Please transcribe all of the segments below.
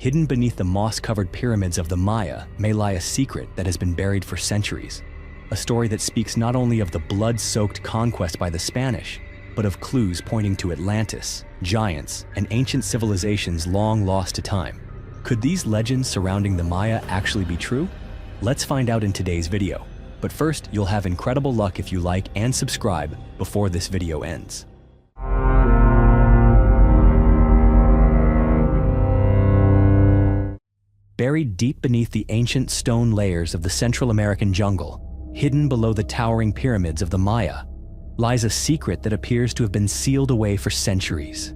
hidden beneath the moss-covered pyramids of the Maya may lie a secret that has been buried for centuries. A story that speaks not only of the blood-soaked conquest by the Spanish, but of clues pointing to Atlantis, giants, and ancient civilizations long lost to time. Could these legends surrounding the Maya actually be true? Let's find out in today's video. But first, you'll have incredible luck if you like and subscribe before this video ends. Buried deep beneath the ancient stone layers of the Central American jungle, hidden below the towering pyramids of the Maya, lies a secret that appears to have been sealed away for centuries.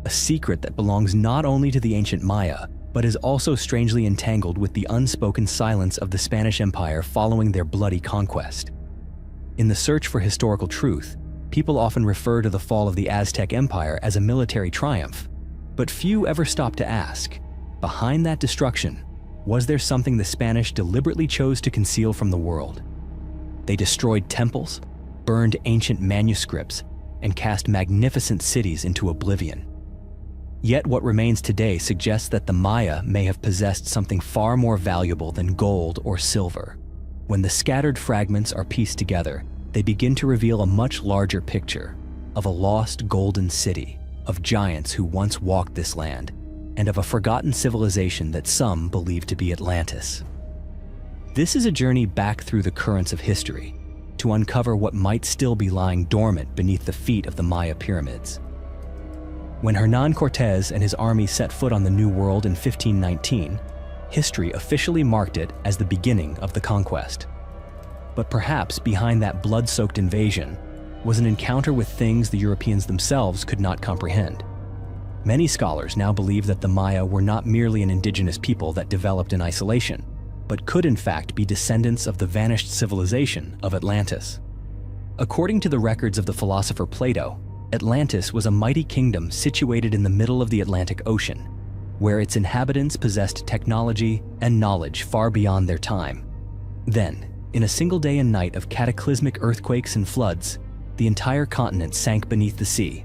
A secret that belongs not only to the ancient Maya, but is also strangely entangled with the unspoken silence of the Spanish Empire following their bloody conquest. In the search for historical truth, people often refer to the fall of the Aztec Empire as a military triumph, but few ever stop to ask, behind that destruction, was there something the Spanish deliberately chose to conceal from the world? They destroyed temples, burned ancient manuscripts, and cast magnificent cities into oblivion. Yet what remains today suggests that the Maya may have possessed something far more valuable than gold or silver. When the scattered fragments are pieced together, they begin to reveal a much larger picture of a lost golden city, of giants who once walked this land, and of a forgotten civilization that some believe to be Atlantis. This is a journey back through the currents of history to uncover what might still be lying dormant beneath the feet of the Maya pyramids. When Hernán Cortés and his army set foot on the New World in 1519, history officially marked it as the beginning of the conquest. But perhaps behind that blood-soaked invasion was an encounter with things the Europeans themselves could not comprehend. Many scholars now believe that the Maya were not merely an indigenous people that developed in isolation, but could in fact be descendants of the vanished civilization of Atlantis. According to the records of the philosopher Plato, Atlantis was a mighty kingdom situated in the middle of the Atlantic Ocean, where its inhabitants possessed technology and knowledge far beyond their time. Then, in a single day and night of cataclysmic earthquakes and floods, the entire continent sank beneath the sea.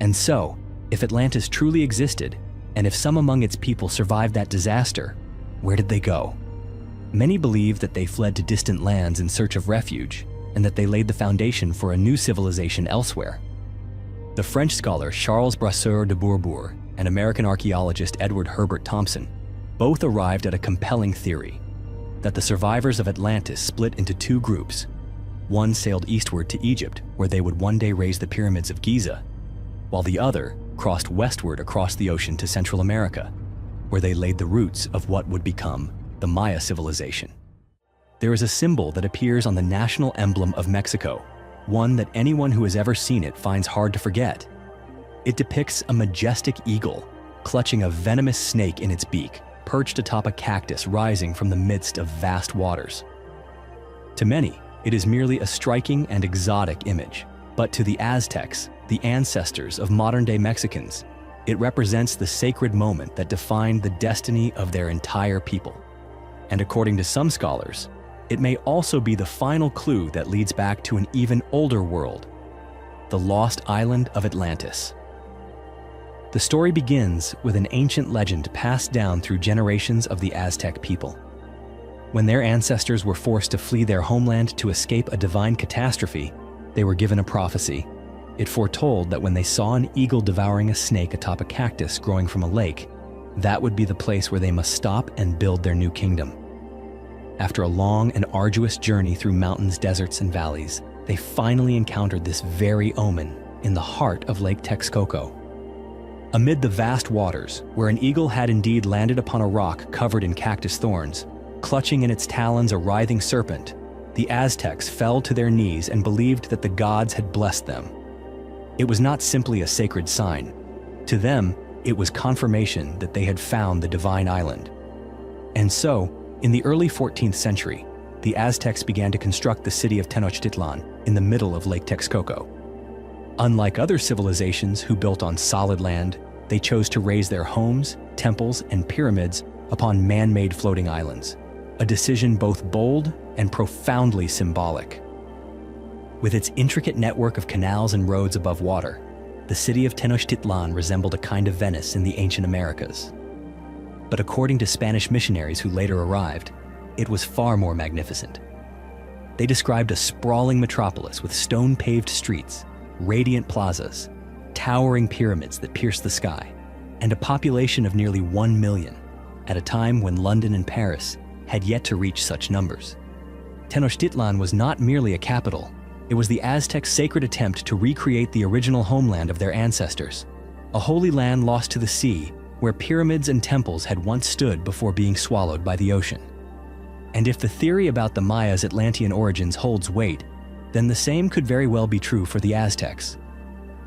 And so, if Atlantis truly existed, and if some among its people survived that disaster, where did they go? Many believe that they fled to distant lands in search of refuge, and that they laid the foundation for a new civilization elsewhere. The French scholar Charles Brasseur de Bourbourg and American archaeologist Edward Herbert Thompson both arrived at a compelling theory, that the survivors of Atlantis split into two groups. One sailed eastward to Egypt, where they would one day raise the pyramids of Giza, while the other crossed westward across the ocean to Central America, where they laid the roots of what would become the Maya civilization. There is a symbol that appears on the national emblem of Mexico, one that anyone who has ever seen it finds hard to forget. It depicts a majestic eagle clutching a venomous snake in its beak, perched atop a cactus rising from the midst of vast waters. To many, it is merely a striking and exotic image, but to the Aztecs, the ancestors of modern-day Mexicans, it represents the sacred moment that defined the destiny of their entire people. And according to some scholars, it may also be the final clue that leads back to an even older world, the lost island of Atlantis. The story begins with an ancient legend passed down through generations of the Aztec people. When their ancestors were forced to flee their homeland to escape a divine catastrophe, they were given a prophecy. It foretold that when they saw an eagle devouring a snake atop a cactus growing from a lake, that would be the place where they must stop and build their new kingdom. After a long and arduous journey through mountains, deserts, and valleys, they finally encountered this very omen in the heart of Lake Texcoco. Amid the vast waters, where an eagle had indeed landed upon a rock covered in cactus thorns, clutching in its talons a writhing serpent, the Aztecs fell to their knees and believed that the gods had blessed them. It was not simply a sacred sign. To them, it was confirmation that they had found the divine island. And so, in the early 14th century, the Aztecs began to construct the city of Tenochtitlan in the middle of Lake Texcoco. Unlike other civilizations who built on solid land, they chose to raise their homes, temples, and pyramids upon man-made floating islands, a decision both bold and profoundly symbolic. With its intricate network of canals and roads above water, the city of Tenochtitlan resembled a kind of Venice in the ancient Americas. But according to Spanish missionaries who later arrived, it was far more magnificent. They described a sprawling metropolis with stone-paved streets, radiant plazas, towering pyramids that pierced the sky, and a population of nearly 1 million, at a time when London and Paris had yet to reach such numbers. Tenochtitlan was not merely a capital, it was the Aztecs' sacred attempt to recreate the original homeland of their ancestors, a holy land lost to the sea where pyramids and temples had once stood before being swallowed by the ocean. And if the theory about the Mayas' Atlantean origins holds weight, then the same could very well be true for the Aztecs.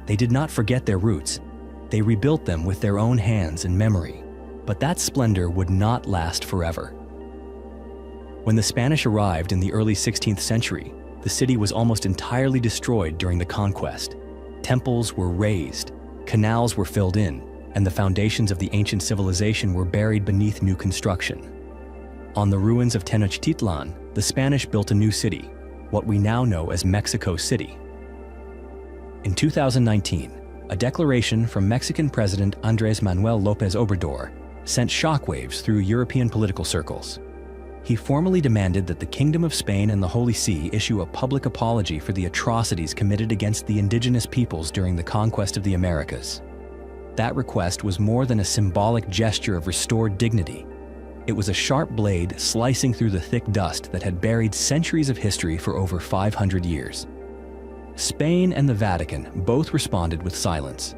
They did not forget their roots. They rebuilt them with their own hands and memory. But that splendor would not last forever. When the Spanish arrived in the early 16th century, the city was almost entirely destroyed during the conquest. Temples were razed, canals were filled in, and the foundations of the ancient civilization were buried beneath new construction. On the ruins of Tenochtitlan, the Spanish built a new city, what we now know as Mexico City. In 2019, a declaration from Mexican President Andrés Manuel López Obrador sent shockwaves through European political circles. He formally demanded that the Kingdom of Spain and the Holy See issue a public apology for the atrocities committed against the indigenous peoples during the conquest of the Americas. That request was more than a symbolic gesture of restored dignity. It was a sharp blade slicing through the thick dust that had buried centuries of history for over 500 years. Spain and the Vatican both responded with silence.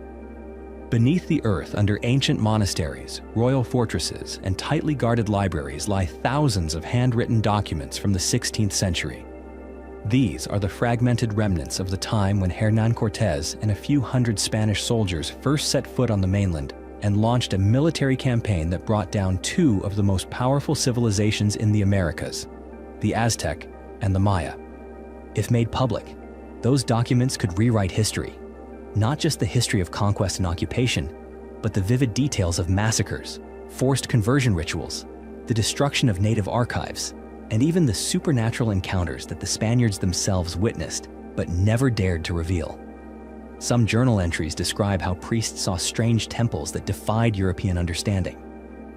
Beneath the earth, under ancient monasteries, royal fortresses, and tightly guarded libraries lie thousands of handwritten documents from the 16th century. These are the fragmented remnants of the time when Hernán Cortés and a few hundred Spanish soldiers first set foot on the mainland and launched a military campaign that brought down two of the most powerful civilizations in the Americas, the Aztec and the Maya. If made public, those documents could rewrite history. Not just the history of conquest and occupation, but the vivid details of massacres, forced conversion rituals, the destruction of native archives, and even the supernatural encounters that the Spaniards themselves witnessed, but never dared to reveal. Some journal entries describe how priests saw strange temples that defied European understanding,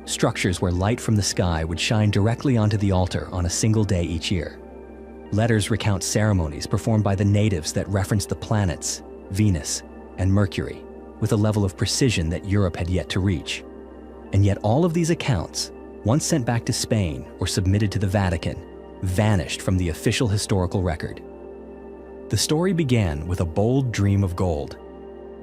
structures where light from the sky would shine directly onto the altar on a single day each year. Letters recount ceremonies performed by the natives that reference the planets, Venus, and Mercury, with a level of precision that Europe had yet to reach. And yet all of these accounts, once sent back to Spain or submitted to the Vatican, vanished from the official historical record. The story began with a bold dream of gold.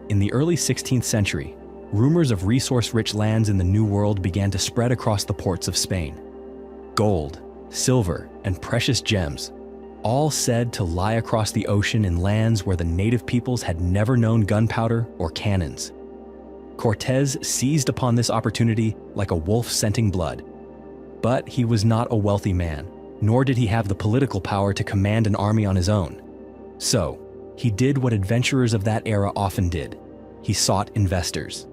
In the early 16th century, rumors of resource-rich lands in the New World began to spread across the ports of Spain. Gold, silver, and precious gems, all said to lie across the ocean in lands where the native peoples had never known gunpowder or cannons. Cortés seized upon this opportunity like a wolf scenting blood. But he was not a wealthy man, nor did he have the political power to command an army on his own. So, he did what adventurers of that era often did. He sought investors.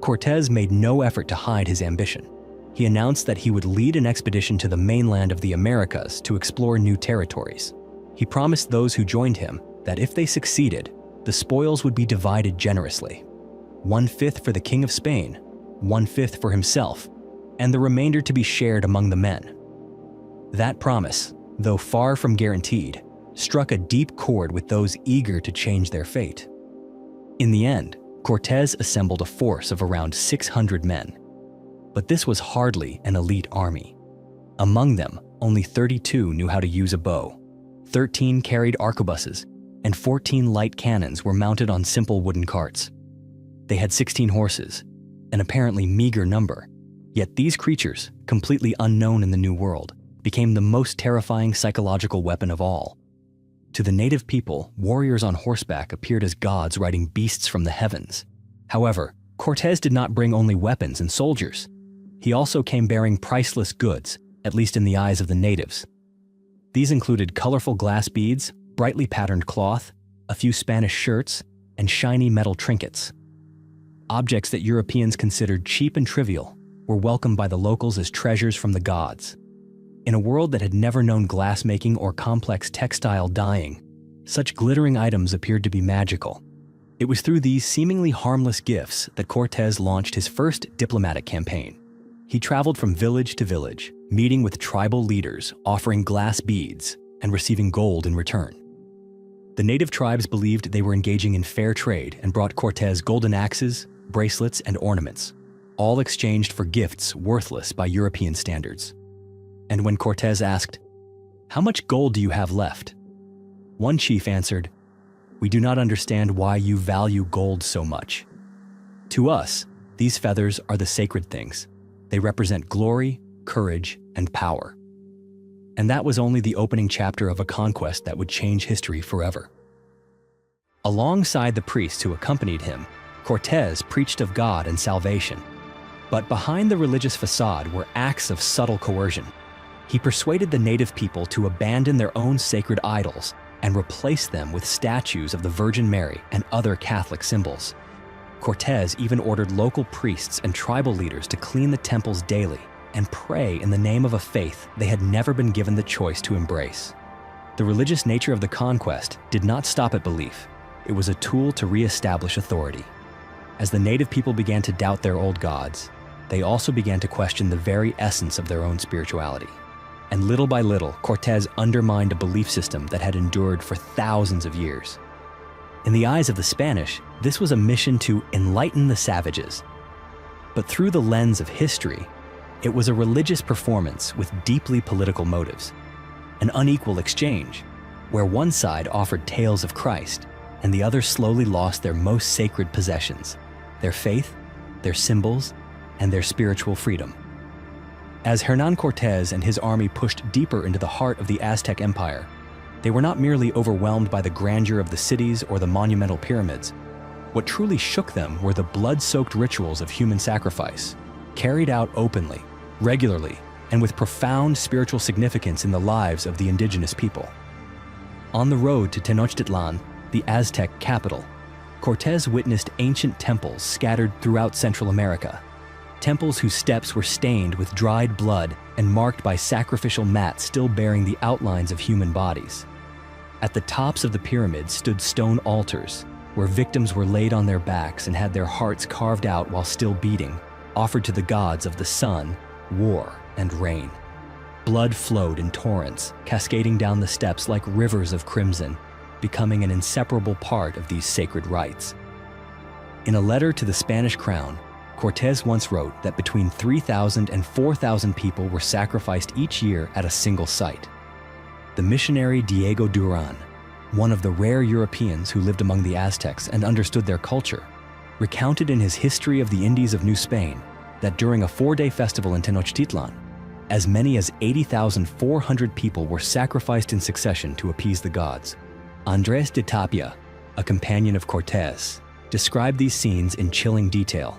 Cortés made no effort to hide his ambition. He announced that he would lead an expedition to the mainland of the Americas to explore new territories. He promised those who joined him that if they succeeded, the spoils would be divided generously. 1/5 for the King of Spain, 1/5 for himself, and the remainder to be shared among the men. That promise, though far from guaranteed, struck a deep chord with those eager to change their fate. In the end, Cortés assembled a force of around 600 men. But this was hardly an elite army. Among them, only 32 knew how to use a bow, 13 carried arquebuses, and 14 light cannons were mounted on simple wooden carts. They had 16 horses, an apparently meager number, yet these creatures, completely unknown in the New World, became the most terrifying psychological weapon of all. To the native people, warriors on horseback appeared as gods riding beasts from the heavens. However, Cortés did not bring only weapons and soldiers. He also came bearing priceless goods, at least in the eyes of the natives. These included colorful glass beads, brightly patterned cloth, a few Spanish shirts, and shiny metal trinkets. Objects that Europeans considered cheap and trivial were welcomed by the locals as treasures from the gods. In a world that had never known glassmaking or complex textile dyeing, such glittering items appeared to be magical. It was through these seemingly harmless gifts that Cortés launched his first diplomatic campaign. He traveled from village to village, meeting with tribal leaders, offering glass beads, and receiving gold in return. The native tribes believed they were engaging in fair trade and brought Cortés golden axes, bracelets, and ornaments, all exchanged for gifts worthless by European standards. And when Cortés asked, "How much gold do you have left?" one chief answered, "We do not understand why you value gold so much. To us, these feathers are the sacred things. They represent glory, courage, and power." And that was only the opening chapter of a conquest that would change history forever. Alongside the priests who accompanied him, Cortés preached of God and salvation. But behind the religious facade were acts of subtle coercion. He persuaded the native people to abandon their own sacred idols and replace them with statues of the Virgin Mary and other Catholic symbols. Cortés even ordered local priests and tribal leaders to clean the temples daily and pray in the name of a faith they had never been given the choice to embrace. The religious nature of the conquest did not stop at belief. It was a tool to re-establish authority. As the native people began to doubt their old gods, they also began to question the very essence of their own spirituality. And little by little, Cortés undermined a belief system that had endured for thousands of years. In the eyes of the Spanish, this was a mission to enlighten the savages. But through the lens of history, it was a religious performance with deeply political motives. An unequal exchange, where one side offered tales of Christ, and the other slowly lost their most sacred possessions, their faith, their symbols, and their spiritual freedom. As Hernán Cortés and his army pushed deeper into the heart of the Aztec Empire, they were not merely overwhelmed by the grandeur of the cities or the monumental pyramids. What truly shook them were the blood-soaked rituals of human sacrifice, carried out openly, regularly, and with profound spiritual significance in the lives of the indigenous people. On the road to Tenochtitlan, the Aztec capital, Cortés witnessed ancient temples scattered throughout Central America, temples whose steps were stained with dried blood and marked by sacrificial mats still bearing the outlines of human bodies. At the tops of the pyramids stood stone altars, where victims were laid on their backs and had their hearts carved out while still beating, offered to the gods of the sun, war, and rain. Blood flowed in torrents, cascading down the steps like rivers of crimson, becoming an inseparable part of these sacred rites. In a letter to the Spanish crown, Cortés once wrote that between 3,000 and 4,000 people were sacrificed each year at a single site. The missionary Diego Durán, one of the rare Europeans who lived among the Aztecs and understood their culture, recounted in his History of the Indies of New Spain that during a 4-day festival in Tenochtitlan, as many as 80,400 people were sacrificed in succession to appease the gods. Andrés de Tapia, a companion of Cortés, described these scenes in chilling detail.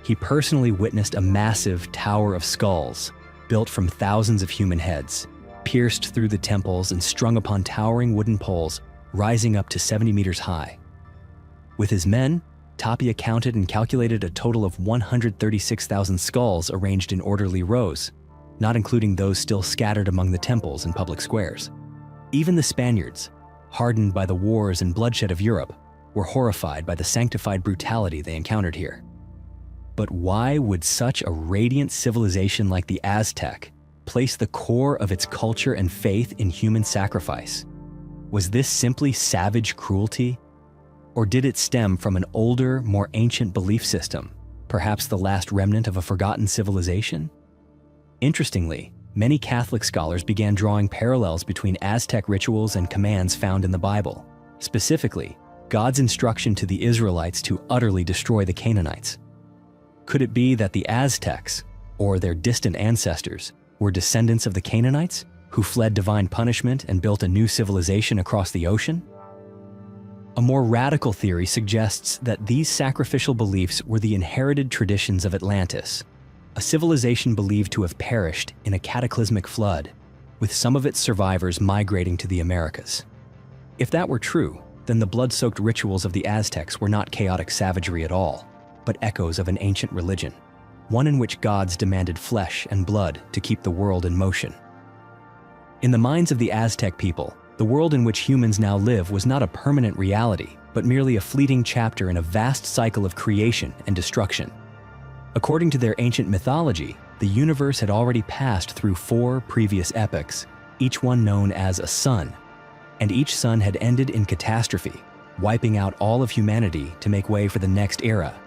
He personally witnessed a massive tower of skulls, built from thousands of human heads, pierced through the temples and strung upon towering wooden poles, rising up to 70 meters high. With his men, Tapia counted and calculated a total of 136,000 skulls arranged in orderly rows, not including those still scattered among the temples and public squares. Even the Spaniards, hardened by the wars and bloodshed of Europe, were horrified by the sanctified brutality they encountered here. But why would such a radiant civilization like the Aztec place the core of its culture and faith in human sacrifice? Was this simply savage cruelty? Or did it stem from an older, more ancient belief system, perhaps the last remnant of a forgotten civilization? Interestingly, many Catholic scholars began drawing parallels between Aztec rituals and commands found in the Bible, specifically, God's instruction to the Israelites to utterly destroy the Canaanites. Could it be that the Aztecs, or their distant ancestors, were descendants of the Canaanites, who fled divine punishment and built a new civilization across the ocean? A more radical theory suggests that these sacrificial beliefs were the inherited traditions of Atlantis, a civilization believed to have perished in a cataclysmic flood, with some of its survivors migrating to the Americas. If that were true, then the blood-soaked rituals of the Aztecs were not chaotic savagery at all, but echoes of an ancient religion, one in which gods demanded flesh and blood to keep the world in motion. In the minds of the Aztec people, the world in which humans now live was not a permanent reality, but merely a fleeting chapter in a vast cycle of creation and destruction. According to their ancient mythology, the universe had already passed through 4 previous epochs, each one known as a sun, and each sun had ended in catastrophe, wiping out all of humanity to make way for the next era.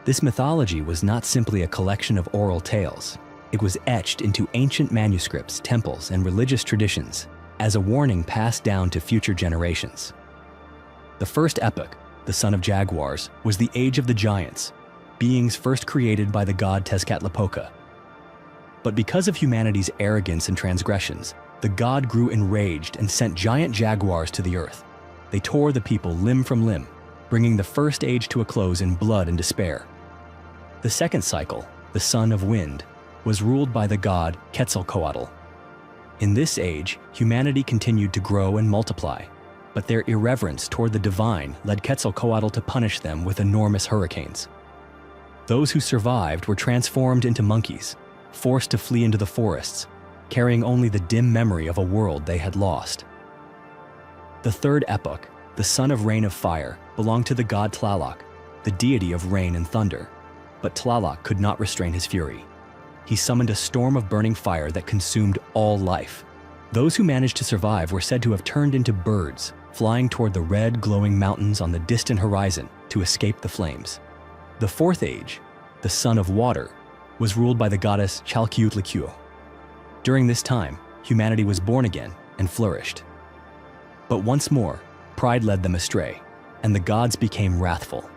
This mythology was not simply a collection of oral tales. It was etched into ancient manuscripts, temples, and religious traditions as a warning passed down to future generations. The first epoch, the Son of Jaguars, was the Age of the Giants, beings first created by the god Tezcatlipoca. But because of humanity's arrogance and transgressions, the god grew enraged and sent giant jaguars to the earth. They tore the people limb from limb, bringing the first age to a close in blood and despair. The second cycle, the Son of Wind, was ruled by the god Quetzalcoatl. In this age, humanity continued to grow and multiply, but their irreverence toward the divine led Quetzalcoatl to punish them with enormous hurricanes. Those who survived were transformed into monkeys, forced to flee into the forests, carrying only the dim memory of a world they had lost. The third epoch, the Son of Rain of Fire, belonged to the god Tlaloc, the deity of rain and thunder. But Tlaloc could not restrain his fury. He summoned a storm of burning fire that consumed all life. Those who managed to survive were said to have turned into birds, flying toward the red, glowing mountains on the distant horizon to escape the flames. The fourth age, the Son of Water, was ruled by the goddess Chalchiuhtlicue. During this time, humanity was born again and flourished. But once more, pride led them astray, and the gods became wrathful.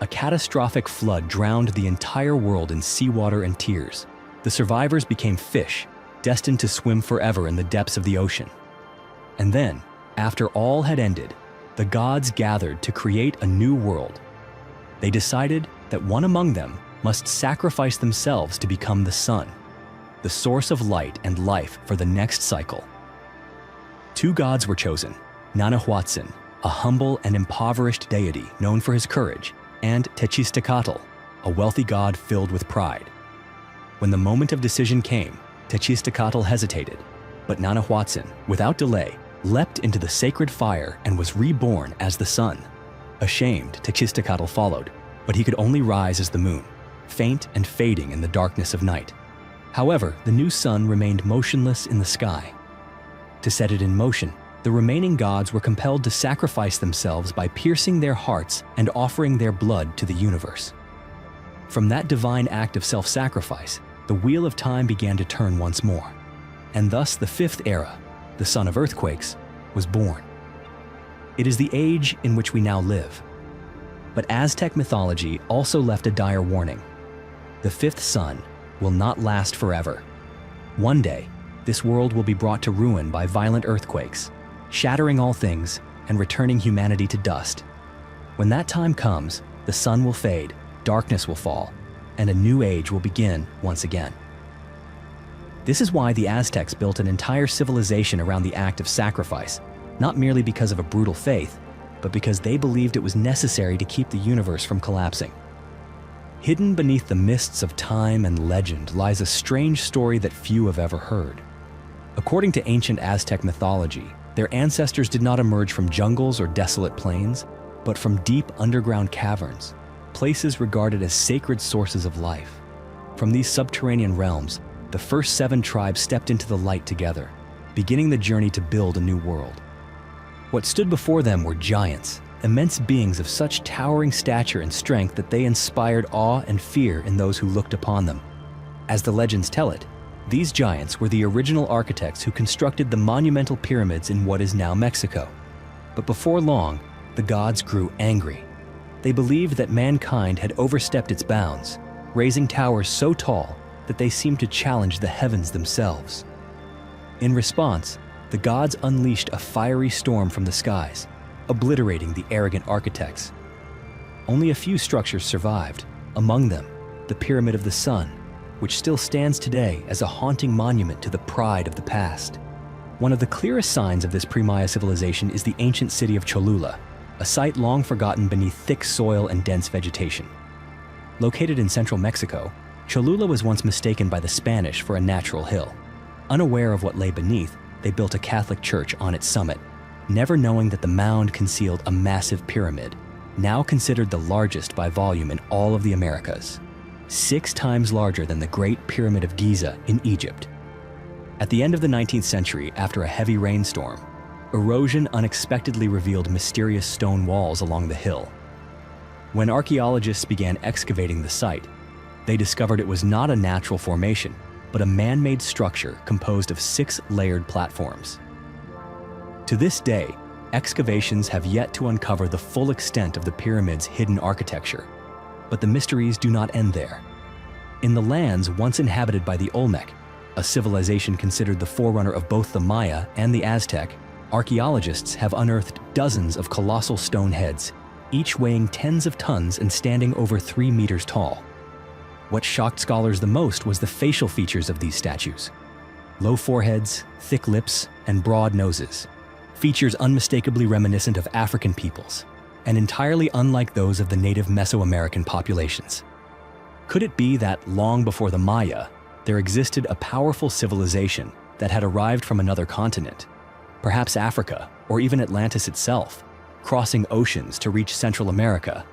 A catastrophic flood drowned the entire world in seawater and tears. The survivors became fish, destined to swim forever in the depths of the ocean. And then, after all had ended, the gods gathered to create a new world. They decided that one among them must sacrifice themselves to become the sun, the source of light and life for the next cycle. 2 gods were chosen, Nanahuatzin, a humble and impoverished deity known for his courage, and Tezcatlipoca, a wealthy god filled with pride. When the moment of decision came, Tezcatlipoca hesitated, but Nanahuatzin, without delay, leapt into the sacred fire and was reborn as the sun. Ashamed, Tezcatlipoca followed, but he could only rise as the moon, faint and fading in the darkness of night. However, the new sun remained motionless in the sky. To set it in motion, the remaining gods were compelled to sacrifice themselves by piercing their hearts and offering their blood to the universe. From that divine act of self-sacrifice, the wheel of time began to turn once more, and thus the 5th era, the Son of Earthquakes, was born. It is the age in which we now live. But Aztec mythology also left a dire warning. The 5th sun will not last forever. One day, this world will be brought to ruin by violent earthquakes, shattering all things and returning humanity to dust. When that time comes, the sun will fade, darkness will fall, and a new age will begin once again. This is why the Aztecs built an entire civilization around the act of sacrifice, not merely because of a brutal faith, but because they believed it was necessary to keep the universe from collapsing. Hidden beneath the mists of time and legend lies a strange story that few have ever heard. According to ancient Aztec mythology, their ancestors did not emerge from jungles or desolate plains, but from deep underground caverns, places regarded as sacred sources of life. From these subterranean realms, the first 7 tribes stepped into the light together, beginning the journey to build a new world. What stood before them were giants, immense beings of such towering stature and strength that they inspired awe and fear in those who looked upon them. As the legends tell it, these giants were the original architects who constructed the monumental pyramids in what is now Mexico. But before long, the gods grew angry. They believed that mankind had overstepped its bounds, raising towers so tall that they seemed to challenge the heavens themselves. In response, the gods unleashed a fiery storm from the skies, obliterating the arrogant architects. Only a few structures survived, among them the Pyramid of the Sun, which still stands today as a haunting monument to the pride of the past. One of the clearest signs of this pre-Maya civilization is the ancient city of Cholula, a site long forgotten beneath thick soil and dense vegetation. Located in central Mexico, Cholula was once mistaken by the Spanish for a natural hill. Unaware of what lay beneath, they built a Catholic church on its summit. never knowing that the mound concealed a massive pyramid, now considered the largest by volume in all of the Americas, 6 times larger than the Great Pyramid of Giza in Egypt. At the end of the 19th century, after a heavy rainstorm, erosion unexpectedly revealed mysterious stone walls along the hill. When archaeologists began excavating the site, they discovered it was not a natural formation, but a man-made structure composed of 6 layered platforms. To this day, excavations have yet to uncover the full extent of the pyramid's hidden architecture, but the mysteries do not end there. In the lands once inhabited by the Olmec, a civilization considered the forerunner of both the Maya and the Aztec, archaeologists have unearthed dozens of colossal stone heads, each weighing tens of tons and standing over 3 meters tall. What shocked scholars the most was the facial features of these statues. Low foreheads, thick lips, and broad noses. Features unmistakably reminiscent of African peoples, and entirely unlike those of the native Mesoamerican populations. Could it be that long before the Maya, there existed a powerful civilization that had arrived from another continent, perhaps Africa or even Atlantis itself, crossing oceans to reach Central America,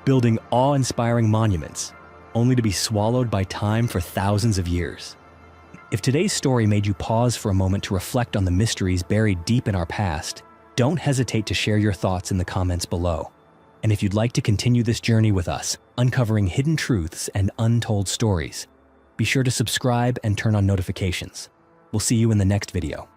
building awe-inspiring monuments, only to be swallowed by time for thousands of years? If today's story made you pause for a moment to reflect on the mysteries buried deep in our past, don't hesitate to share your thoughts in the comments below. And if you'd like to continue this journey with us, uncovering hidden truths and untold stories, be sure to subscribe and turn on notifications. We'll see you in the next video.